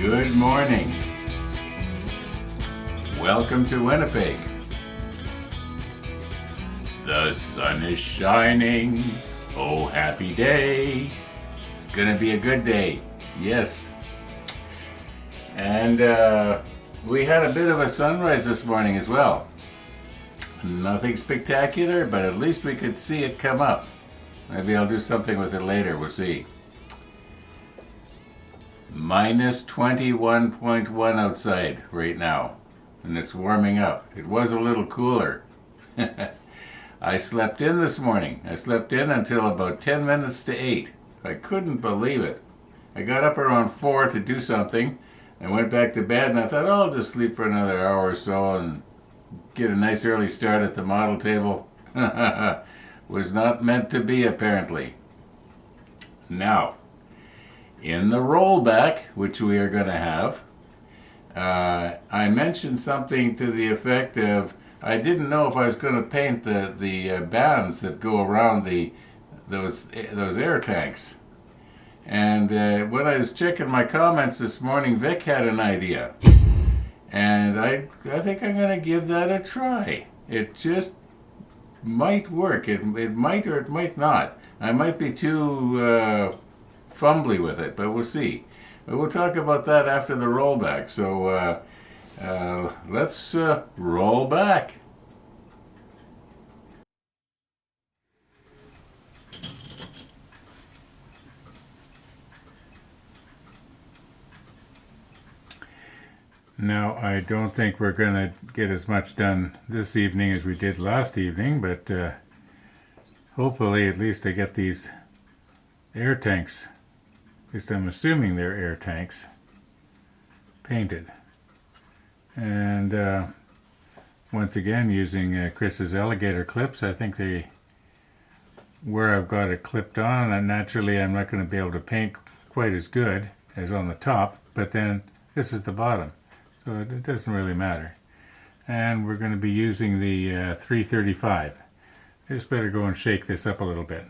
Good morning. Welcome to Winnipeg. The sun is shining. Oh, happy day. It's gonna be a good day. Yes. And we had a bit of a sunrise this morning as well. Nothing spectacular, but at least we could see it come up. Maybe I'll do something with it later. We'll see. Minus 21.1 outside right now, and it's warming up. It was a little cooler. I slept in this morning. I slept in until about 10 minutes to 8. I couldn't believe it. I got up around 4 to do something and went back to bed, and I thought, oh, I'll just sleep for another hour or so and get a nice early start at the model table. Was not meant to be, apparently. Now, in the rollback, which we are going to have, I mentioned something to the effect of I didn't know if I was going to paint the bands that go around those air tanks. And when I was checking my comments this morning, Vic had an idea. And I think I'm going to give that a try. It just might work. It might or it might not. I might be too fumbly with it, but we'll see. But we'll talk about that after the rollback. So let's roll back. Now, I don't think we're going to get as much done this evening as we did last evening, but hopefully at least I get these air tanks, at least I'm assuming they're air tanks, painted. And once again, using Chris's alligator clips, I think where I've got it clipped on, and naturally I'm not going to be able to paint quite as good as on the top, but then this is the bottom. So it doesn't really matter. And we're going to be using the 335. I just better go and shake this up a little bit.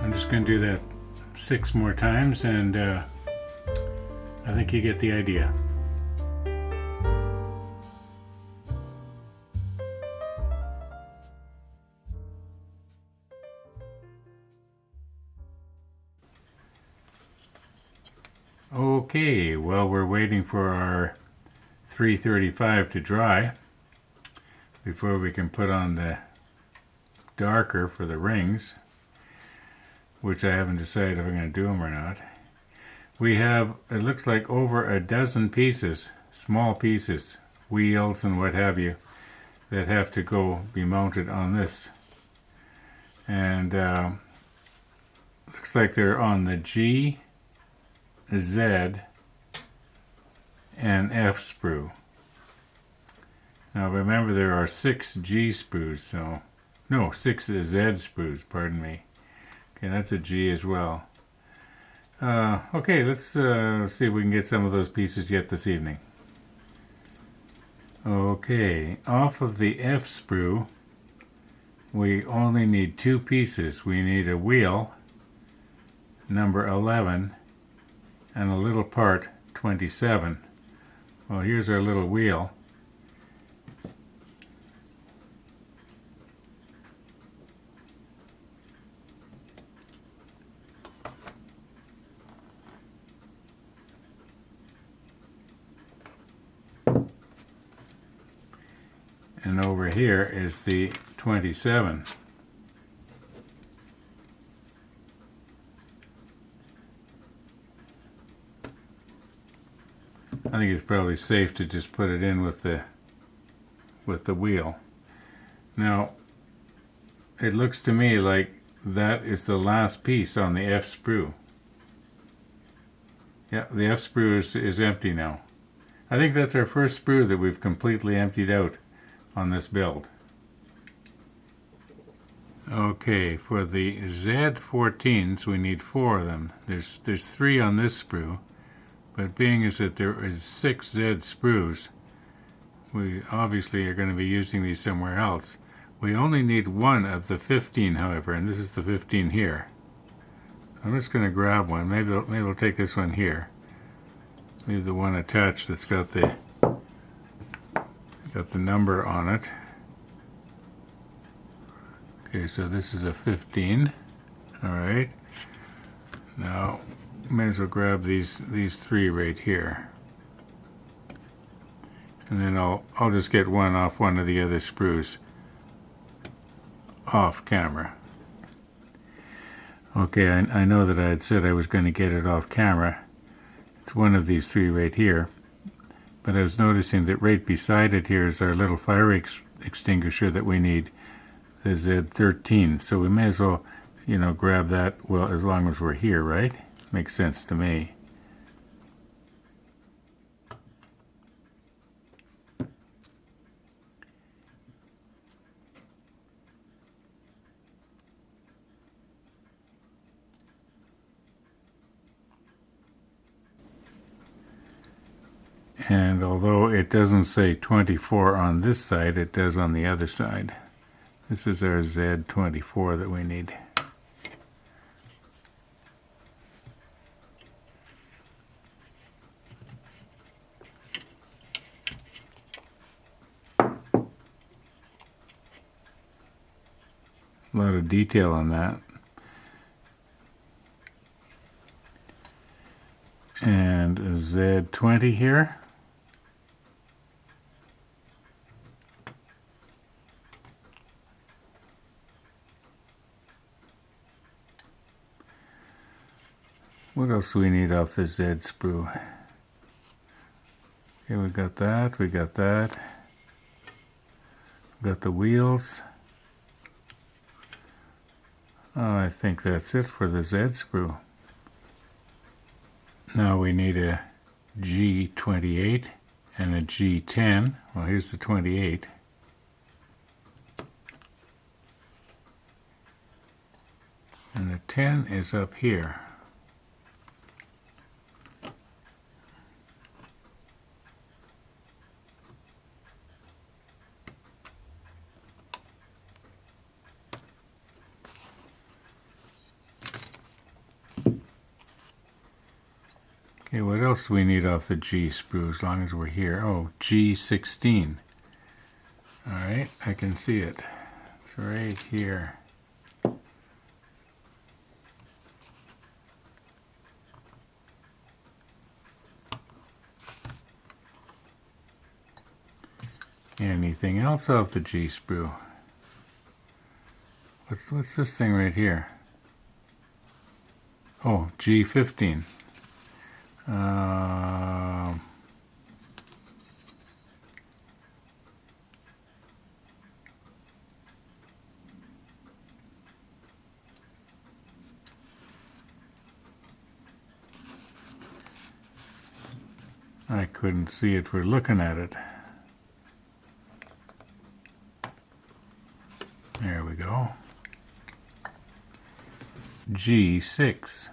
I'm just going to do that 6 more times, and I think you get the idea. Okay, well, we're waiting for our 335 to dry before we can put on the darker for the rings, which I haven't decided if I'm going to do them or not. We have, it looks like, over a dozen pieces, small pieces, wheels and what have you, that have to be mounted on this. And looks like they're on the G, Z, and F sprue. Now remember, there are 6 G sprues, so no, 6 Z sprues, pardon me. Okay, that's a G as well. Okay, let's see if we can get some of those pieces yet this evening. Okay, off of the F sprue, we only need 2 pieces. We need a wheel, number 11, and a little part, 27. Well, here's our little wheel. And over here is the 27. I think it's probably safe to just put it in with the wheel. Now, it looks to me like that is the last piece on the F sprue. Yeah, the F sprue is empty now. I think that's our first sprue that we've completely emptied out on this build. Okay, for the Z14s we need 4 of them. There's 3 on this sprue, but being as that there is 6 Z sprues, we obviously are going to be using these somewhere else. We only need 1 of the 15, however, and this is the 15 here. I'm just going to grab one. Maybe we'll take this one here. Leave the one attached that's got the number on it. Okay, so this is a 15. All right. Now, may as well grab these 3 right here, and then I'll just get one off one of the other sprues off camera. Okay, I know that I had said I was going to get it off camera. It's one of these 3 right here. But I was noticing that right beside it here is our little fire extinguisher that we need, the Z13. So we may as well, grab that, well, as long as we're here, right? Makes sense to me. And although it doesn't say 24 on this side, it does on the other side. This is our Z24 that we need. A lot of detail on that. And a Z20 here. What else do we need off the Z sprue? Okay, we got that, we got that. We got the wheels. Oh, I think that's it for the Z sprue. Now we need a G28 and a G10. Well, here's the 28. And the 10 is up here. Okay, what else do we need off the G sprue as long as we're here? Oh, G16. All right, I can see it. It's right here. Anything else off the G sprue? What's this thing right here? Oh, G15. I couldn't see it for looking at it. There we go. G6.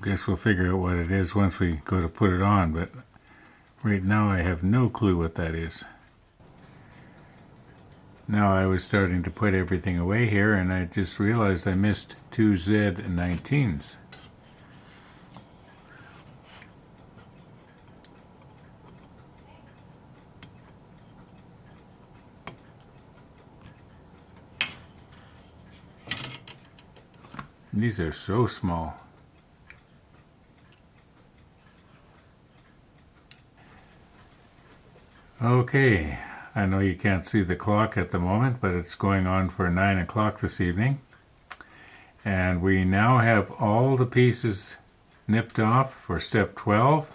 Guess we'll figure out what it is once we go to put it on, but right now I have no clue what that is. Now I was starting to put everything away here and I just realized I missed two Z19s. These are so small. Okay, I know you can't see the clock at the moment, but it's going on for 9 o'clock this evening. And we now have all the pieces nipped off for step 12.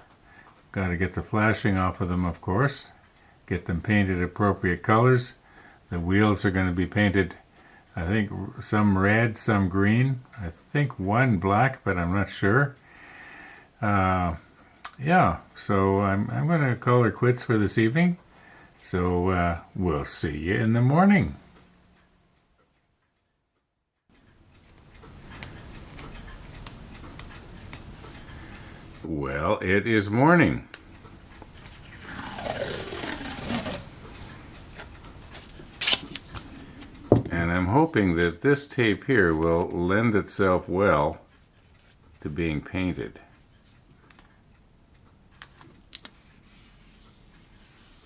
Got to get the flashing off of them, of course. Get them painted appropriate colors. The wheels are going to be painted, I think, some red, some green. I think one black, but I'm not sure. Yeah, so I'm going to call her quits for this evening. So we'll see you in the morning. Well, it is morning. And I'm hoping that this tape here will lend itself well to being painted.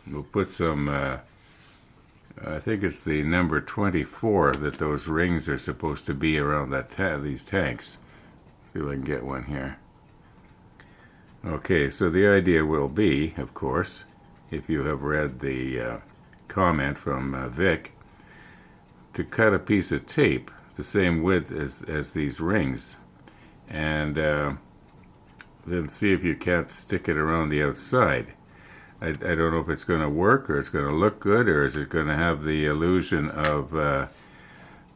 We'll put some, I think it's the number 24 that those rings are supposed to be around that these tanks. See if I can get one here. Okay, so the idea will be, of course, if you have read the comment from Vic, to cut a piece of tape the same width as these rings, and then see if you can't stick it around the outside. I don't know if it's going to work or it's going to look good, or is it going to have the illusion of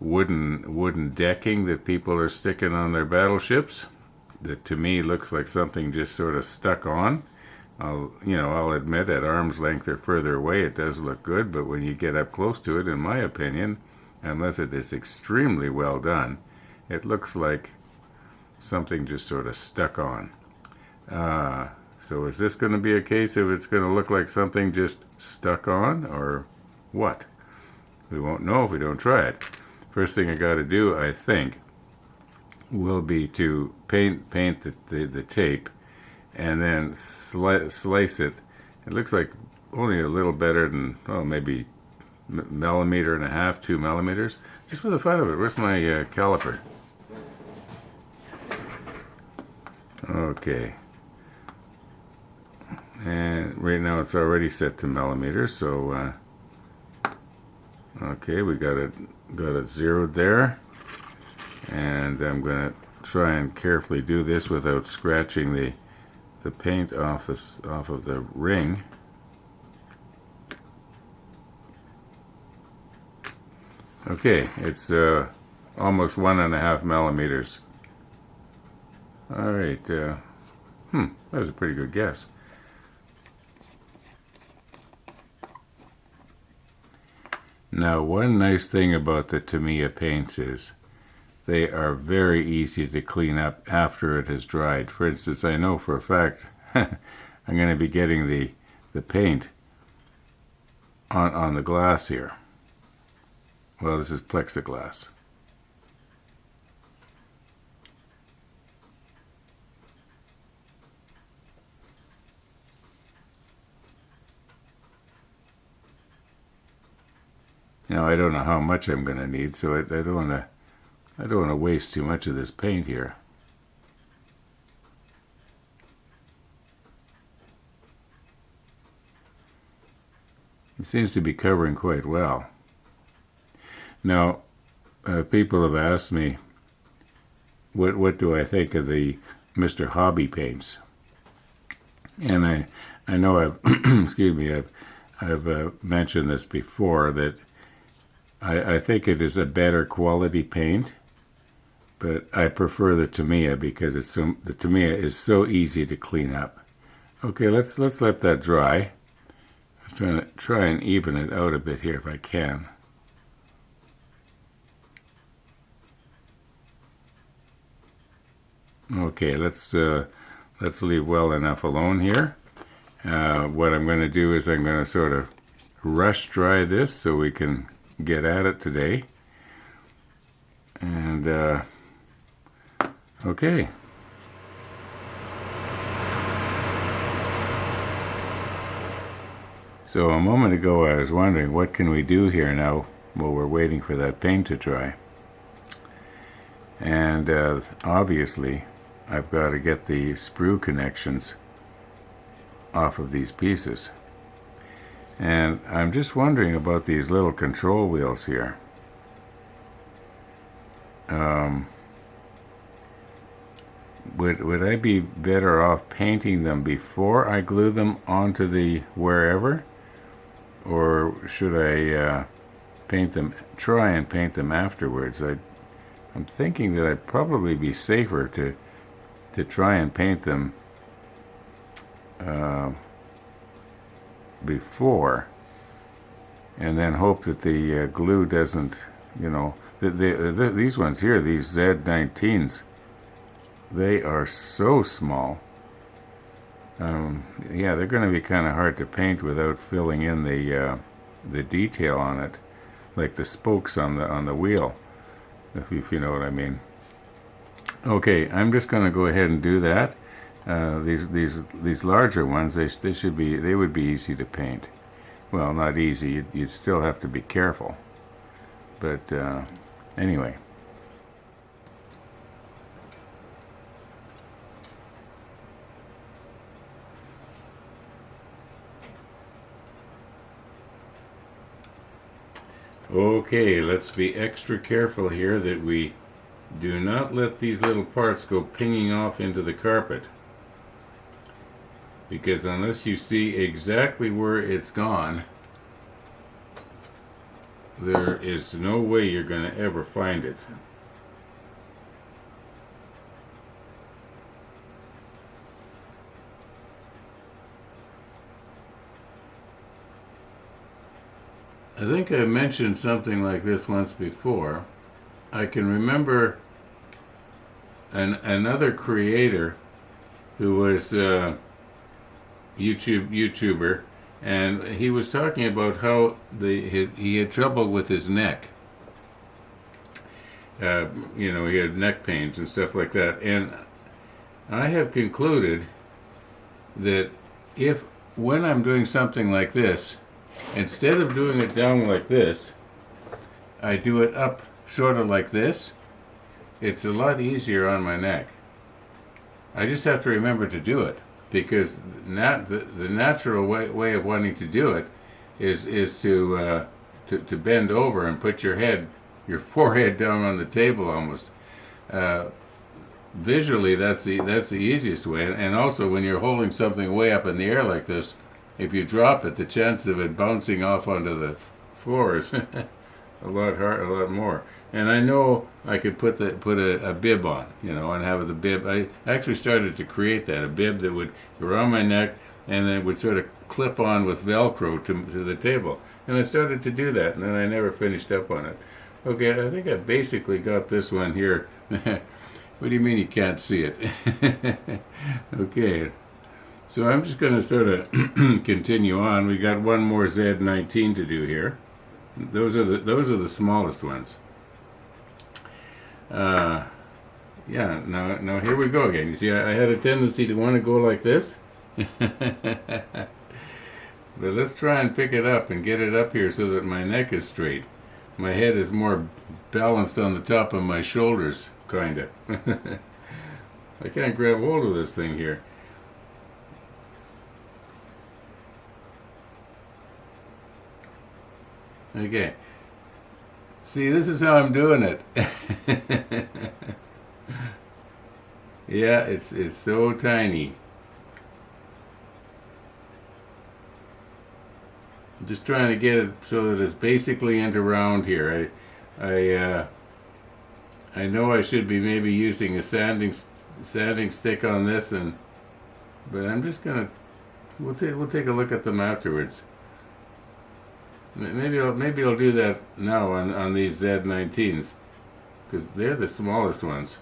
wooden decking that people are sticking on their battleships, that to me looks like something just sort of stuck on. I'll admit at arm's length or further away it does look good, but when you get up close to it, in my opinion, unless it is extremely well done, it looks like something just sort of stuck on. So is this going to be a case of it's going to look like something just stuck on, or what? We won't know if we don't try it. First thing I got to do, I think, will be to paint the tape and then slice it. It looks like only a little better than, maybe millimeter and a half, 2 millimeters. Just for the fun of it. Where's my caliper? Okay. And right now it's already set to millimeters, so okay, we got it zeroed there, and I'm going to try and carefully do this without scratching the paint off of the ring. Okay, it's almost 1.5 millimeters. All right, that was a pretty good guess. Now, one nice thing about the Tamiya paints is they are very easy to clean up after it has dried. For instance, I know for a fact I'm going to be getting the the paint on the glass here. Well, this is plexiglass. Now I don't know how much I'm going to need, so I don't want to waste too much of this paint here. It seems to be covering quite well. Now, people have asked me, what do I think of the Mr. Hobby paints? And I know I've excuse me, I've mentioned this before, that I think it is a better quality paint, but I prefer the Tamiya because the Tamiya is so easy to clean up. Okay, let's let that dry. I'm trying to try and even it out a bit here if I can. Okay, let's leave well enough alone here. What I'm going to do is I'm going to sort of rush dry this so we can get at it today. And okay. So a moment ago I was wondering what can we do here now while we're waiting for that paint to dry. And obviously I've got to get the sprue connections off of these pieces. And I'm just wondering about these little control wheels here. Would I be better off painting them before I glue them onto the wherever? Or should I try and paint them afterwards? I'm thinking that I'd probably be safer to try and paint them before, and then hope that the glue doesn't, these ones here, these Z19s, they are so small. Yeah, they're going to be kind of hard to paint without filling in the detail on it, like the spokes on the wheel, if you know what I mean. Okay, I'm just going to go ahead and do that. These larger ones, they would be easy to paint. Well, not easy. You'd still have to be careful. But anyway. Okay, let's be extra careful here that we do not let these little parts go pinging off into the carpet. Because unless you see exactly where it's gone, there is no way you're going to ever find it. I think I mentioned something like this once before. I can remember another creator who was YouTuber, and he was talking about how he had trouble with his neck. He had neck pains and stuff like that. And I have concluded that when I'm doing something like this, instead of doing it down like this, I do it up sort of like this, it's a lot easier on my neck. I just have to remember to do it. Because the natural way of wanting to do it is to bend over and put your forehead down on the table almost. Visually, that's the easiest way. And also, when you're holding something way up in the air like this, if you drop it, the chance of it bouncing off onto the floor is a lot more. And I know I could put a bib on, and have the bib. I actually started to create that, a bib that would go around my neck and then would sort of clip on with Velcro to the table. And I started to do that, and then I never finished up on it. Okay, I think I basically got this one here. What do you mean you can't see it? Okay, So I'm just going to sort of continue on. We got one more Z19 to do here. Those are the smallest ones. Yeah. Now here we go again. You see, I had a tendency to want to go like this. But let's try and pick it up and get it up here so that my neck is straight. My head is more balanced on the top of my shoulders, kinda. I can't grab hold of this thing here. Okay. See, this is how I'm doing it. Yeah, it's so tiny. I'm just trying to get it so that it's basically into round here. I know I should be maybe using a sanding stick on this, but I'm just gonna we'll take a look at them afterwards. Maybe I'll do that now on these Z19s because they're the smallest ones.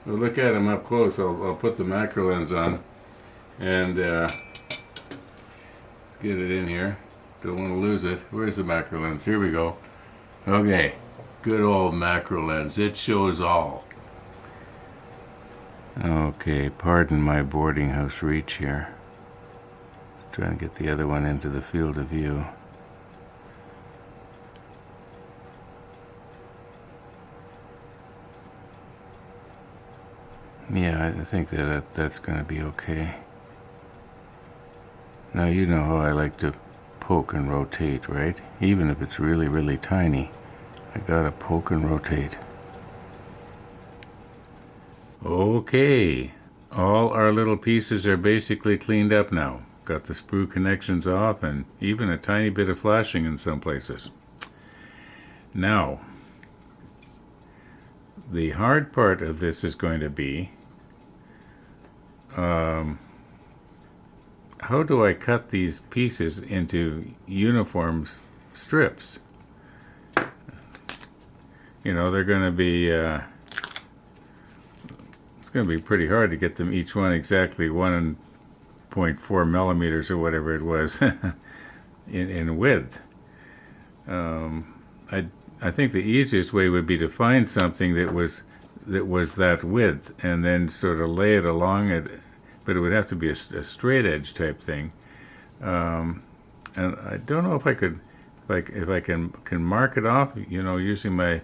We'll look at them up close. I'll put the macro lens on and let's get it in here. Don't want to lose it. Where's the macro lens? Here we go. Okay, good old macro lens. It shows all. Okay, pardon my boarding house reach here. Trying to get the other one into the field of view. Yeah, I think that's going to be okay. Now you know how I like to poke and rotate, right? Even if it's really, really tiny, I gotta poke and rotate. Okay, all our little pieces are basically cleaned up now. Got the sprue connections off and even a tiny bit of flashing in some places. Now, the hard part of this is going to be how do I cut these pieces into uniform strips? You know, they're going to be it's going to be pretty hard to get them each one exactly 1.4 millimeters or whatever it was in width. I think the easiest way would be to find something that was that width and then sort of lay it along it, but it would have to be a straight edge type thing. And I don't know if I could, if I can mark it off, you know, using my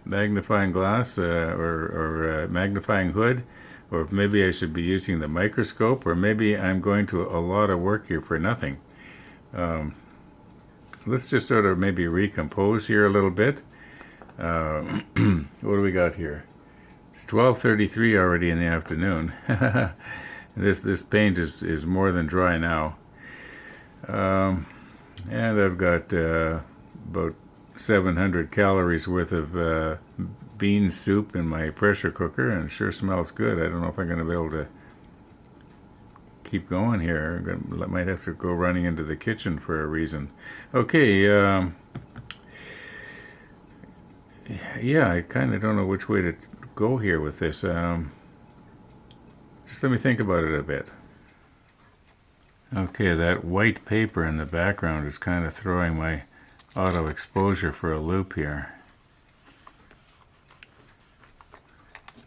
magnifying glass or magnifying hood, or maybe I should be using the microscope, or maybe I'm going to a lot of work here for nothing. Let's just sort of maybe recompose here a little bit. What do we got here? It's 12:33 already in the afternoon. This paint is more than dry now. And I've got about 700 calories worth of bean soup in my pressure cooker, and it sure smells good. I don't know if I'm going to be able to keep going here. I might have to go running into the kitchen for a reason. Okay, yeah, I kind of don't know which way to go here with this. Just let me think about it a bit. Okay, that white paper in the background is kind of throwing my auto exposure for a loop here.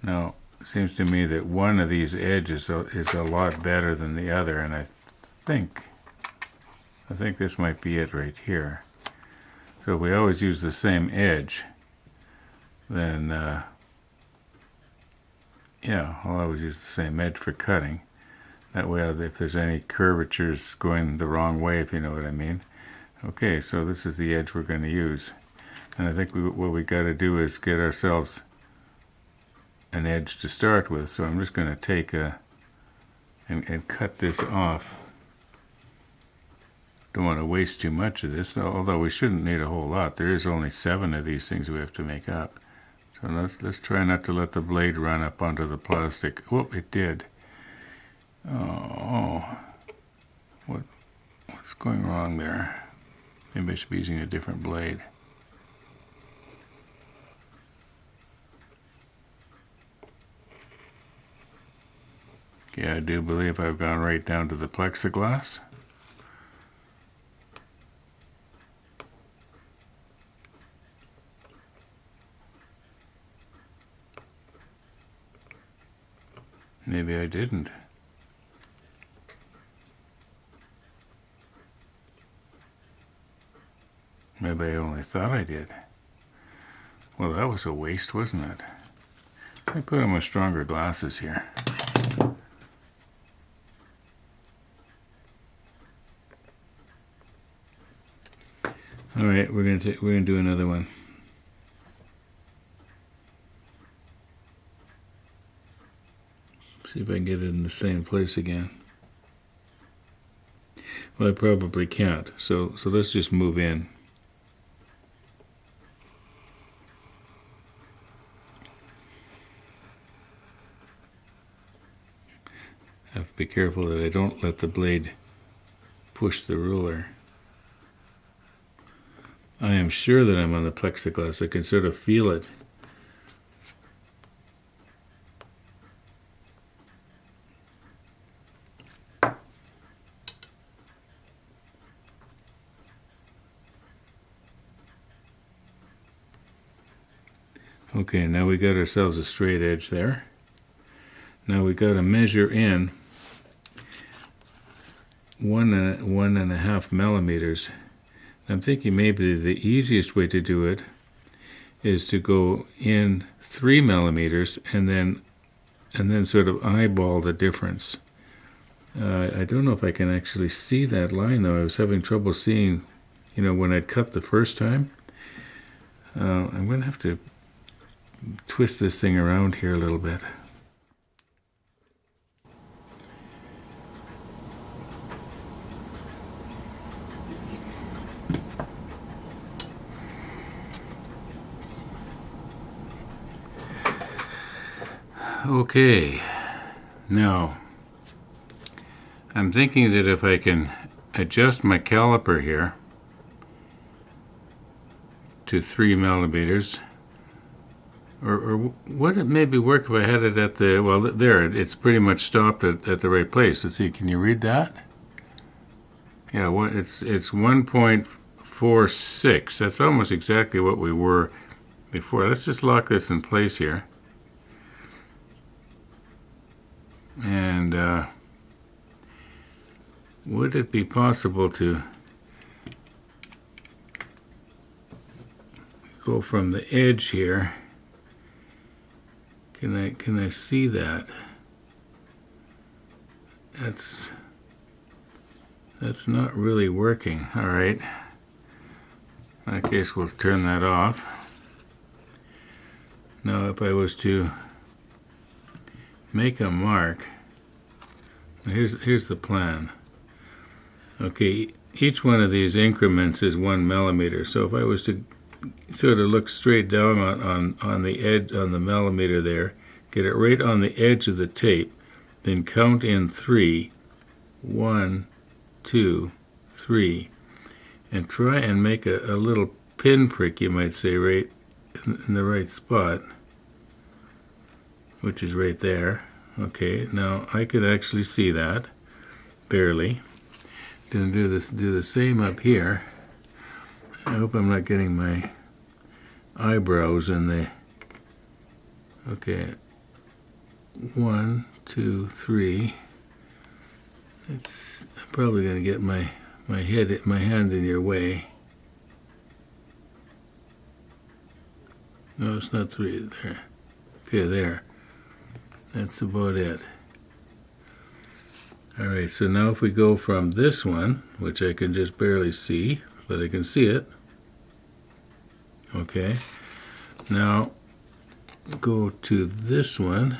Now, it seems to me that one of these edges is a lot better than the other, and I think this might be it right here. So if we always use the same edge, then yeah, I'll always use the same edge for cutting. That way, if there's any curvatures going the wrong way, if you know what I mean. Okay, so this is the edge we're going to use. And I think what we got to do is get ourselves an edge to start with. So I'm just going to take and cut this off. Don't want to waste too much of this, although we shouldn't need a whole lot. There is only 7 of these things we have to make up. So let's try not to let the blade run up onto the plastic. Oh, it did. Oh, what's going wrong there? Maybe I should be using a different blade. Okay, I do believe I've gone right down to the plexiglass. Maybe I didn't. Maybe I only thought I did. Well, that was a waste, wasn't it? I put on my stronger glasses here. All right, we're gonna do another one. See if I can get it in the same place again. Well, I probably can't. So let's just move in. I have to be careful that I don't let the blade push the ruler. I am sure that I'm on the plexiglass. I can sort of feel it. Okay, now we got ourselves a straight edge there. Now we got to measure in 1.5 millimeters. I'm thinking maybe the easiest way to do it is to go in 3 millimeters and then sort of eyeball the difference. I don't know if I can actually see that line though. I was having trouble seeing, when I'd cut the first time. I'm going to have to twist this thing around here a little bit. Okay, now I'm thinking that if I can adjust my caliper here to 3 millimeters, or would it maybe work if I had it at the, well, there, it's pretty much stopped at the right place. Let's see, can you read that? Yeah, it's 1.46. That's almost exactly what we were before. Let's just lock this in place here. And would it be possible to go from the edge here? Can I see that? That's not really working. All right. In that case, we'll turn that off. Now, if I was to make a mark, here's the plan. Okay, each one of these increments is 1 millimeter. So if I was to sort of look straight down on the edge, on the millimeter there, get it right on the edge of the tape, then count in 3, 1, 2, 3, and try and make a little pinprick, you might say, right in the right spot, which is right there. Okay, now I could actually see that, barely. Gonna do the same up here. I hope I'm not getting my eyebrows in the, okay, 1, 2, 3. I'm probably gonna get my hand in your way. No, it's not 3 there. Okay, there. That's about it. All right, so now if we go from this one, which I can just barely see, but I can see it. Okay, now go to this one,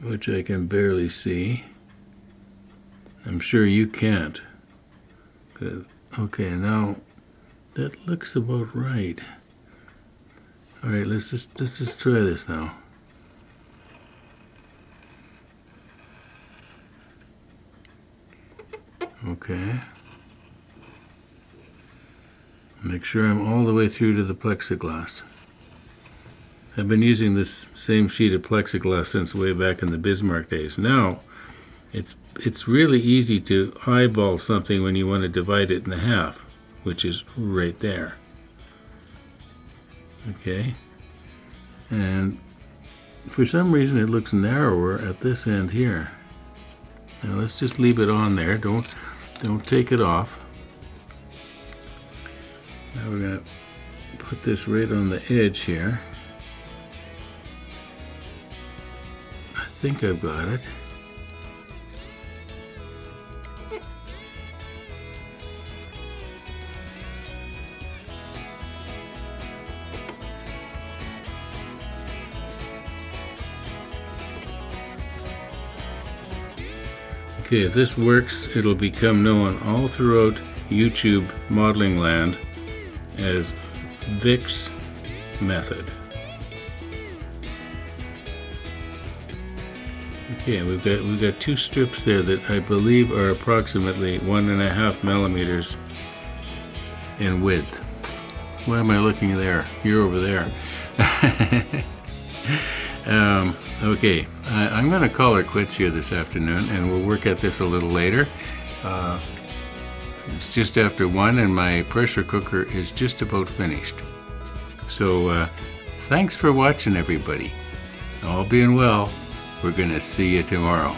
which I can barely see. I'm sure you can't. Good. Okay, now that looks about right. All right, let's just try this now. Okay. Make sure I'm all the way through to the plexiglass. I've been using this same sheet of plexiglass since way back in the Bismarck days. Now, it's really easy to eyeball something when you want to divide it in half, which is right there. Okay, and for some reason it looks narrower at this end here. Now let's just leave it on there. Don't take it off. Now we're going to put this right on the edge here. I think I've got it. Okay, if this works, it'll become known all throughout YouTube modeling land as Vic's method. Okay, we've got two strips there that I believe are approximately 1.5 millimeters in width. Why am I looking there? You're over there. Okay, I'm going to call her quits here this afternoon, and we'll work at this a little later. It's just after 1, and my pressure cooker is just about finished. So, thanks for watching, everybody. All being well, we're going to see you tomorrow.